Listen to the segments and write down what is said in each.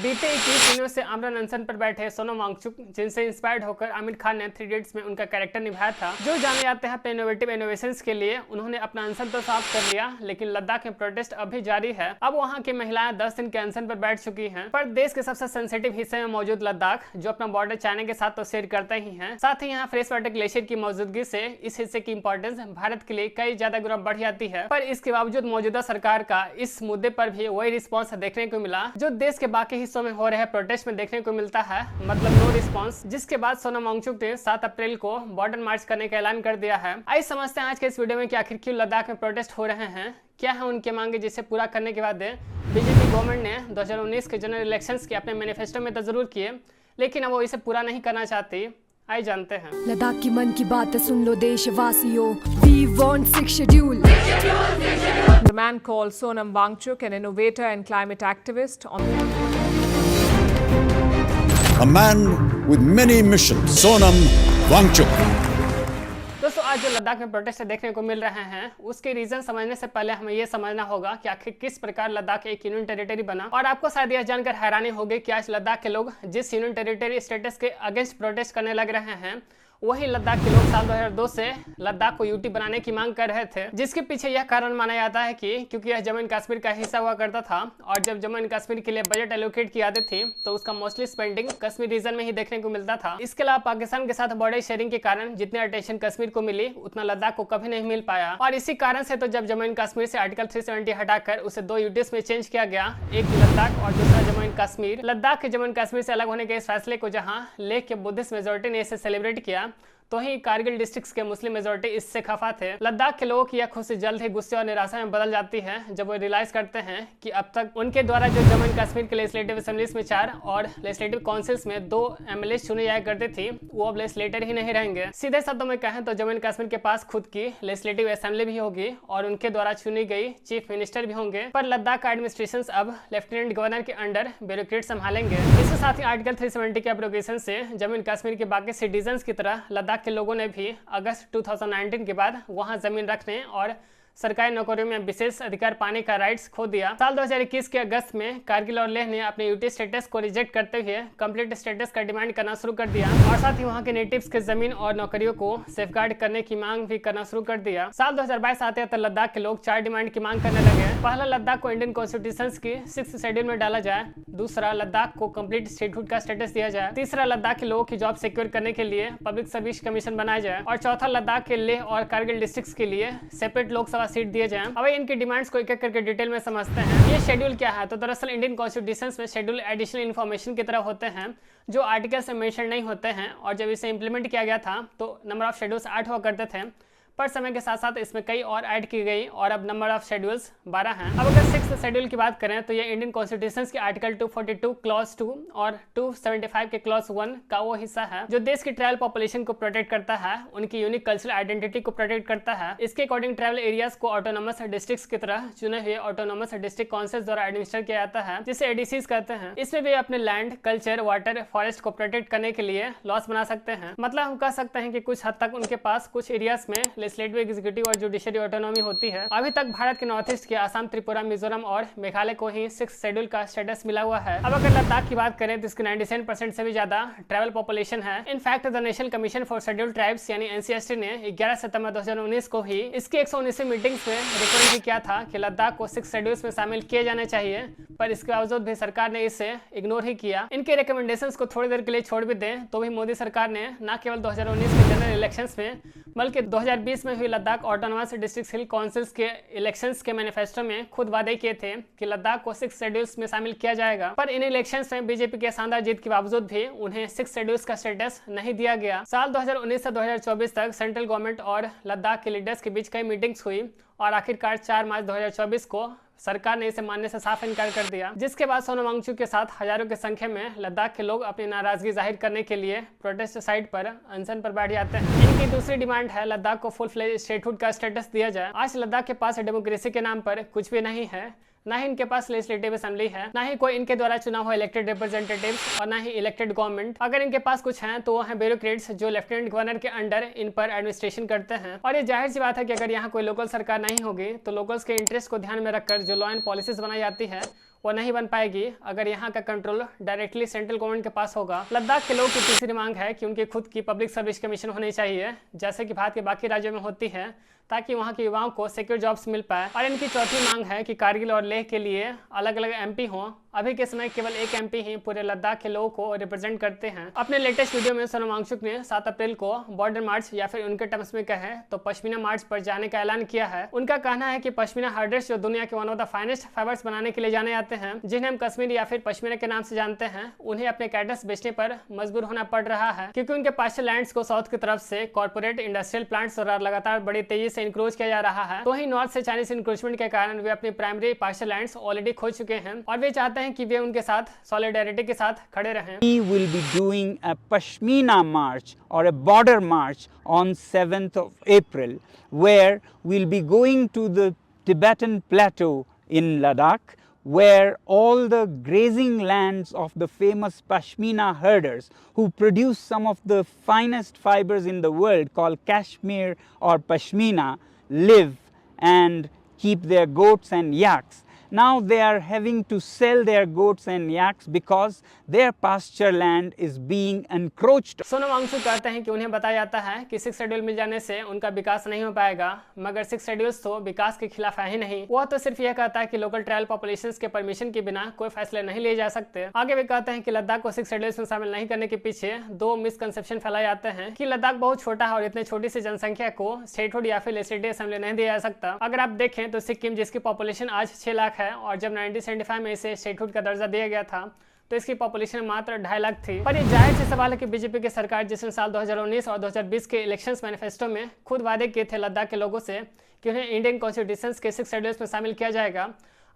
बीते 21 दिनों से आमरण अनशन पर बैठे सोनम वांगचुक, जिनसे इंस्पायर्ड होकर आमिर खान ने 3 इडियट्स में उनका कैरेक्टर निभाया था, जो जाने जाते हैं अपने इनोवेटिव इनोवेशंस के लिए, उन्होंने अपना अनशन तो साफ कर लिया, लेकिन लद्दाख में प्रोटेस्ट अभी जारी है। अब वहां की महिलाएं 10 दिन के अनशन पर बैठ चुकी हैं। पर देश के सबसे सेंसिटिव हिस्से में मौजूद लद्दाख, जो अपना बॉर्डर चाइना के साथ तो शेयर करता ही है, साथ ही यहाँ फ्रेश वाटर ग्लेशियर की मौजूदगी से इस हिस्से की इंपॉर्टेंस भारत के लिए कई ज्यादा गुना बढ़ जाती है। पर इसके बावजूद मौजूदा सरकार का इस मुद्दे पर भी वही रिस्पॉन्स देखने को मिला जो देश के बाकी हिस्सों में हो रहे प्रोटेस्ट में देखने को मिलता है, मतलब नो रिस्पॉन्स। जिसके बाद सोनम वांगचुक ने 7 अप्रैल को बॉर्डर मार्च करने का ऐलान कर दिया है। आइए समझते हैं आज के इस वीडियो में कि आखिर क्यों लद्दाख में प्रोटेस्ट हो रहे हैं, क्या है उनके मांगे जिसे पूरा करने के बाद बीजेपी गवर्नमेंट ने 2019 के जनरल इलेक्शंस के अपने मैनिफेस्टो में तो जरूर किए, लेकिन अब वो इसे पूरा नहीं करना चाहती। आइए जानते हैं। लद्दाख की मन की बात सुन लो देशवासियों, we want 6 schedule. The man called Sonam Wangchuk, an innovator and climate activist. A man with many missions, Sonam Wangchuk. दोस्तों, आज जो लद्दाख में प्रोटेस्ट देखने को मिल रहे हैं, उसके रीजन समझने से पहले हमें यह समझना होगा कि आखिर किस प्रकार लद्दाख एक यूनियन टेरिटरी बना। और आपको शायद यह जानकर हैरानी होगी कि आज लद्दाख के लोग जिस यूनियन टेरिटरी स्टेटस के अगेंस्ट प्रोटेस्ट करने लग रहे हैं, वही लद्दाख के लोग साल 2002 से लद्दाख को यूटी बनाने की मांग कर रहे थे। जिसके पीछे यह कारण माना जाता है कि क्योंकि यह जम्मू एंड कश्मीर का हिस्सा हुआ करता था और जब जम्मू एंड कश्मीर के लिए बजट एलोकेट की जाती थी तो उसका मोस्टली स्पेंडिंग कश्मीर रीजन में ही देखने को मिलता था। इसके अलावा पाकिस्तान के साथ बॉर्डर शेयरिंग के कारण जितनी अटेंशन कश्मीर को मिली उतना लद्दाख को कभी नहीं मिल पाया। और इसी कारण से तो जब जम्मू एंड कश्मीर से आर्टिकल 370 हटाकर उसे 2 यूटीज में चेंज किया गया, एक लद्दाख और दूसरा जम्मू एंड कश्मीर। लद्दाख के जम्मू एंड कश्मीर से अलग होने के इस फैसले को जहाँ लेह के बुद्धिस्ट मेजोरिटी ने इसे सेलिब्रेट किया, तो ही कारगिल डिस्ट्रिक्ट्स के मुस्लिम मेजोरिटी इससे खफा थे। लद्दाख के लोगों की यह खुशी जल्द ही गुस्से और निराशा में बदल जाती है जब वो रियलाइज करते हैं कि अब तक उनके द्वारा जो जम्मू एंड कश्मीर के लेजिस्लेटिव असेंबलीज में 4 और लेजिस्लेटिव काउंसिल्स में 2 एमएलए चुने जाया करते थे, वो अब लेजिस्लेटर ही नहीं रहेंगे। सीधे शब्दों में कहें तो जम्मू एंड कश्मीर के पास खुद की लेजिस्लेटिव असेंबली भी होगी और उनके द्वारा चुनी गई चीफ मिनिस्टर भी होंगे। पर लद्दाख का एडमिनिस्ट्रेशन अब लेफ्टिनेंट गवर्नर के अंडर ब्यूरोक्रेट संभालेंगे। इसके साथ ही आर्टिकल 370 के एब्रोगेशन से जम्मू एंड कश्मीर के बाकी सिटीजन की तरह लद्दाख के लोगों ने भी अगस्त 2019 के बाद वहां जमीन रखने और सरकारी नौकरियों में विशेष अधिकार पाने का राइट्स खो दिया। साल 2021 के अगस्त में कारगिल और लेह ने अपने यूटी स्टेटस को रिजेक्ट करते हुए कंप्लीट स्टेटस का डिमांड करना शुरू कर दिया और साथ ही वहां के नेटिव्स के जमीन और नौकरियों को सेफगार्ड करने की मांग भी करना शुरू कर दिया। साल 2022 आते तक लद्दाख के लोग 4 डिमांड की मांग करने लगे। पहला, लद्दाख को इंडियन कॉन्स्टिट्यूशन की 6th शेड्यूल में डाला जाए। दूसरा, लद्दाख को कंप्लीट स्टेटहुड का स्टेटस दिया जाए। तीसरा, लद्दाख के लोगों की जॉब सिक्योर करने के लिए पब्लिक सर्विस कमीशन बनाया जाए। और चौथा, लद्दाख के लेह और कारगिल डिस्ट्रिक्ट के लिए सेपरेट लोकसभा सीट दिए जाए। अब इनकी डिमांड्स को एक एक करके डिटेल में समझते हैं। ये शेड्यूल क्या है? तो दरअसल इंडियन कॉन्स्टिट्यूशन में शेड्यूल एडिशनल इन्फॉर्मेशन की तरह होते हैं जो आर्टिकल से मेंशन नहीं होते हैं। और जब इसे इंप्लीमेंट किया गया था तो नंबर ऑफ शेड्यूल्स 8 हुआ करते थे, पर समय के साथ साथ इसमें कई और ऐड की गई और अब नंबर ऑफ शेड्यूल्स 12 हैं। अब अगर 6th शेड्यूल की बात करें तो ये इंडियन कॉन्स्टिट्यूशन के आर्टिकल 242 क्लॉज 2 और 275 के क्लॉज 1 का वो हिस्सा है जो देश की ट्राइबल पॉपुलेशन को प्रोटेक्ट करता है, उनकी यूनिक कल्चरल आइडेंटिटी को प्रोटेक्ट करता है। इसके अकॉर्डिंग ट्राइबल एरियाज को ऑटोनोमस डिस्ट्रिक्ट्स की तरह चुने हुए ऑटोनोमस डिस्ट्रिक्ट काउंसिल द्वारा एडमिनिस्टर किया जाता है, जिसे एडीसीज कहते हैं। इसमें वे अपने लैंड, कल्चर, वाटर, फॉरेस्ट को प्रोटेक्ट करने के लिए लॉस बना सकते हैं। मतलब हम कह सकते हैं कि कुछ हद तक उनके पास कुछ एरियाज में लेजिस्लेटिव, एग्जीक्यूटिव और जुडिशरी ऑटोनॉमी होती है। अभी तक भारत के नॉर्थ ईस्ट के असम, त्रिपुरा, मिजोरम और मेघालय को ही 6th शेड्यूल का स्टेटस मिला हुआ है। अब अगर लद्दाख की बात करें तो इसकी 97% से भी ज्यादा ट्राइबल पॉपुलेशन है। In fact the national commission for scheduled tribes यानी एनसीएसटी ने 11 सितंबर 2019 को ही इसकी 119वीं मीटिंग्स में रिकमेंड भी किया था कि लद्दाख को 6 शेड्यूल्स में शामिल किए जाने चाहिए, पर इसके बावजूद भी सरकार ने इसे इग्नोर ही किया। इनके रिकमेंडेशंस को थोड़ी देर के लिए छोड़ भी दें तो भी मोदी सरकार ने न केवल 2019 के जनरल इलेक्शंस में बल्कि 2020 में हुई लद्दाख ऑटोनोमस डिस्ट्रिक्ट हिल काउंसिल्स के इलेक्शंस के मैनिफेस्टो में खुद वादे किए थे कि लद्दाख को 6 शेड्यूल्स में शामिल किया जाएगा। पर इन इलेक्शंस में बीजेपी के शानदार जीत के बावजूद भी उन्हें 6 शेड्यूल्स का स्टेटस नहीं दिया गया। साल 2019 से 2024 तक सेंट्रल गवर्नमेंट और लद्दाख के लीडर्स के बीच कई मीटिंग्स हुई और आखिरकार 4 मार्च 2024 को सरकार ने इसे मानने से साफ इनकार कर दिया, जिसके बाद सोनम वांगचुक के साथ हजारों की संख्या में लद्दाख के लोग अपनी नाराजगी जाहिर करने के लिए प्रोटेस्ट साइट पर अनशन पर बैठ जाते हैं। इनकी दूसरी डिमांड है लद्दाख को फुल फ्लेज स्टेटहुड का स्टेटस दिया जाए। आज लद्दाख के पास डेमोक्रेसी के नाम पर कुछ भी नहीं है, ना ही इनके पास लेजिस्लेटिव असेंबली है, ना ही कोई इनके द्वारा चुना हुआ इलेक्टेड रिप्रेजेंटेटिव्स और ना ही इलेक्टेड गवर्नमेंट। अगर इनके पास कुछ है तो वो है ब्यूरोक्रेट्स जो लेफ्टिनेंट गवर्नर के अंडर इन पर एडमिनिस्ट्रेशन करते हैं। और ये जाहिर सी बात है कि अगर यहाँ कोई लोकल सरकार नहीं होगी तो लोकल्स के इंटरेस्ट को ध्यान में रखकर जो लॉ एंड पॉलिसीज बनाई जाती है वो नहीं बन पाएगी अगर यहाँ का कंट्रोल डायरेक्टली सेंट्रल गवर्नमेंट के पास होगा। लद्दाख के लोगों की तीसरी मांग है कि उनकी खुद की पब्लिक सर्विस कमीशन होनी चाहिए, जैसे कि भारत के बाकी राज्यों में होती है, ताकि वहाँ के युवाओं को सिक्योर जॉब्स मिल पाए। और इनकी चौथी मांग है कि कारगिल और लेह के लिए अलग अलग एमपी हों। अभी के समय केवल एक एमपी ही पूरे लद्दाख के लोगों को रिप्रेजेंट करते हैं। अपने लेटेस्ट वीडियो में सोनम वांगचुक ने 7 अप्रैल को बॉर्डर मार्च या फिर उनके टर्म्स में कहे तो पश्मीना मार्च पर जाने का ऐलान किया है। उनका कहना है कि पश्मीना हर्डर्स जो दुनिया के one of the finest fibres बनाने के लिए जाने आते हैं, जिन्हें हम कश्मीर या फिर पश्मीना के नाम से जानते हैं, उन्हें अपने कैटल्स बेचने पर मजबूर होना पड़ रहा है, क्योंकि उनके पास्चर लैंड्स को साउथ की तरफ से कॉर्पोरेट इंडस्ट्रियल प्लांट्स द्वारा लगातार बड़ी तेजी से इंक्रोच किया जा रहा है। तो ही नॉर्थ से चाइनीज इंक्रोचमेंट के कारण वे अपने प्राइमरी पास्चर लैंड्स ऑलरेडी खो चुके हैं और वे चाहते हैं कि वे उनके साथ सॉलिडेरिटी के साथ खड़े रहें। We will be doing a Pashmina march or a border march on 7th of April, where we'll be going to the Tibetan plateau in Ladakh, where all the grazing lands of the famous Pashmina herders who produce some of the finest fibers in the world called Kashmir or Pashmina live and keep their goats and yaks. Now they are having to sell their goats and yaks because their pasture land is being encroached. Sonam Wangchuck कहते हैं कि उन्हें बताया जाता है कि 6 schedule मिल जाने से उनका विकास नहीं हो पाएगा, मगर 6 शेड्यूल्स तो विकास के खिलाफ है ही नहीं। वह तो सिर्फ यह कहता है कि लोकल ट्राइबल पॉपुलेशंस के परमिशन के बिना कोई फैसले नहीं लिए जा सकते। आगे वे कहते हैं कि लद्दाख को 6 शेड्यूल्स में शामिल नहीं करने के पीछे 2 मिसकंसेप्शन फैलाए जाते हैं कि लद्दाख बहुत छोटा है और इतने छोटी सी जनसंख्या को स्टेटहुड या फिर लेजिस्लेटिव असेंबली नहीं दिया जा सकता। अगर आप देखें तो सिक्किम, जिसकी पॉपुलेशन आज 6 लाख है और जब 1975 में इसे स्टेटहुड का दर्जा दिया गया था तो इसकी पॉपुलेशन मात्र 2.5 लाख थी। पर ये जाहिर सी सवाल है कि बीजेपी की सरकार जिसने साल 2019 और 2020 के इलेक्शंस मैनिफेस्टो में खुद वादे किए थे लद्दाख के लोगों से कि उन्हें इंडियन कॉन्स्टिट्यूशन के 6 शेड्यूल्स में शामिल किया जाएगा,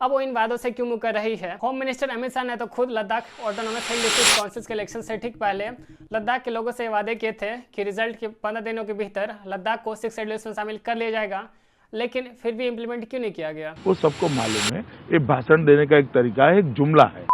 अब वो इन वादों से क्यों मुकर रही है। होम मिनिस्टर अमित शाह ने तो खुद लद्दाख ऑटोनॉमस हिल डिस्ट्रिक्ट काउंसिल के इलेक्शन से ठीक पहले लद्दाख के लोगों से वादे किए थे कि रिजल्ट के 15 दिनों के भीतर लद्दाख को 6 शेड्यूल्स में शामिल कर लिया जाएगा, लेकिन फिर भी इम्प्लीमेंट क्यों नहीं किया गया। वो सबको मालूम है, ये भाषण देने का एक तरीका है, एक जुमला है।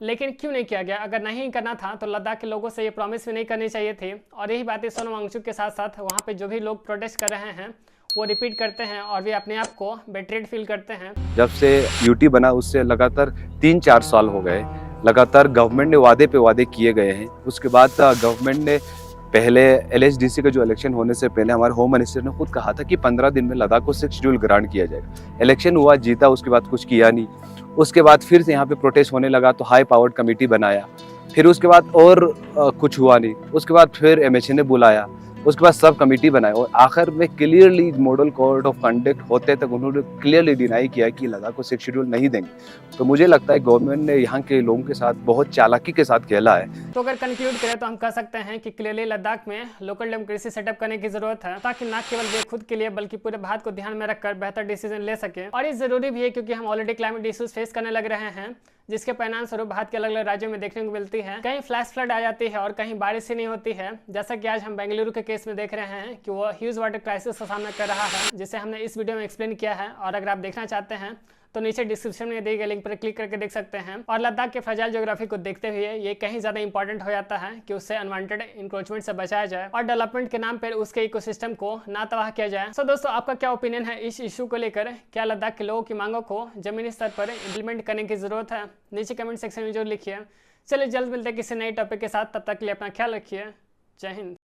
लेकिन क्यों नहीं किया गया? अगर नहीं करना था तो लद्दाख के लोगों से ये प्रॉमिस भी नहीं करनी चाहिए थी। और यही बातें सोनम वांगचुक के साथ साथ वहाँ पे जो भी लोग प्रोटेस्ट कर रहे हैं वो रिपीट करते हैं और वे अपने आप को बेट्रेड फील करते हैं। जब से यूटी बना उससे लगातार 3-4 साल हो गए, लगातार गवर्नमेंट ने वादे पे वादे किए गए हैं। उसके बाद गवर्नमेंट ने पहले एलएचडीसी का जो इलेक्शन होने से पहले हमारे होम मिनिस्टर ने खुद कहा था कि 15 दिन में लद्दाख को 6 शेड्यूल ग्रांट किया जाएगा। इलेक्शन हुआ, जीता, उसके बाद कुछ किया नहीं। उसके बाद फिर से यहाँ पे प्रोटेस्ट होने लगा तो हाई पावर्ड कमेटी बनाया, फिर उसके बाद और कुछ हुआ नहीं। उसके बाद फिर एमएचए ने बुलाया, उसके बाद सब कमेटी बनाए और आखिर में clearly model code of conduct होते तक उन्होंने क्लियरली डिनाई किया कि लद्दाख को 6 शेड्यूल नहीं देंगे। तो मुझे लगता है गवर्नमेंट ने यहाँ के लोगों के साथ बहुत चालाकी के साथ खेला है। तो अगर कंक्लूड करें तो हम कह सकते हैं कि क्लियरली लद्दाख में लोकल डेमोक्रेसी सेटअप करने की जरूरत है, ताकि न केवल वे खुद के लिए बल्कि पूरे भारत को ध्यान में रखकर बेहतर डिसीजन ले सके। और ये जरूरी भी है क्योंकि हम ऑलरेडी क्लाइमेट इश्यूज फेस करने लग रहे हैं, जिसके परिणाम स्वरूप भारत के अलग अलग राज्यों में देखने को मिलती है। कहीं फ्लैश फ्लड आ जाती है और कहीं बारिश ही नहीं होती है, जैसा कि आज हम बेंगलुरु के केस में देख रहे हैं कि वो ह्यूज वाटर क्राइसिस का सामना कर रहा है, जिसे हमने इस वीडियो में एक्सप्लेन किया है। और अगर आप देखना चाहते हैं तो नीचे डिस्क्रिप्शन में दिए गए लिंक पर क्लिक करके देख सकते हैं। और लद्दाख के फ्रेजाइल ज्योग्राफी को देखते हुए ये कहीं ज़्यादा इंपॉर्टेंट हो जाता है कि उससे अनवांटेड इंक्रोचमेंट से बचाया जाए और डेवलपमेंट के नाम पर उसके इकोसिस्टम को ना तबाह किया जाए। सो दोस्तों, आपका क्या ओपिनियन है इस इशू को लेकर? क्या लद्दाख के लोगों की मांगों को जमीनी स्तर पर इम्प्लीमेंट करने की जरूरत है? नीचे कमेंट सेक्शन में जरूर लिखिए। चलिए जल्द मिलते हैं किसी नए टॉपिक के साथ, तब तक के लिए अपना ख्याल रखिए। जय हिंद।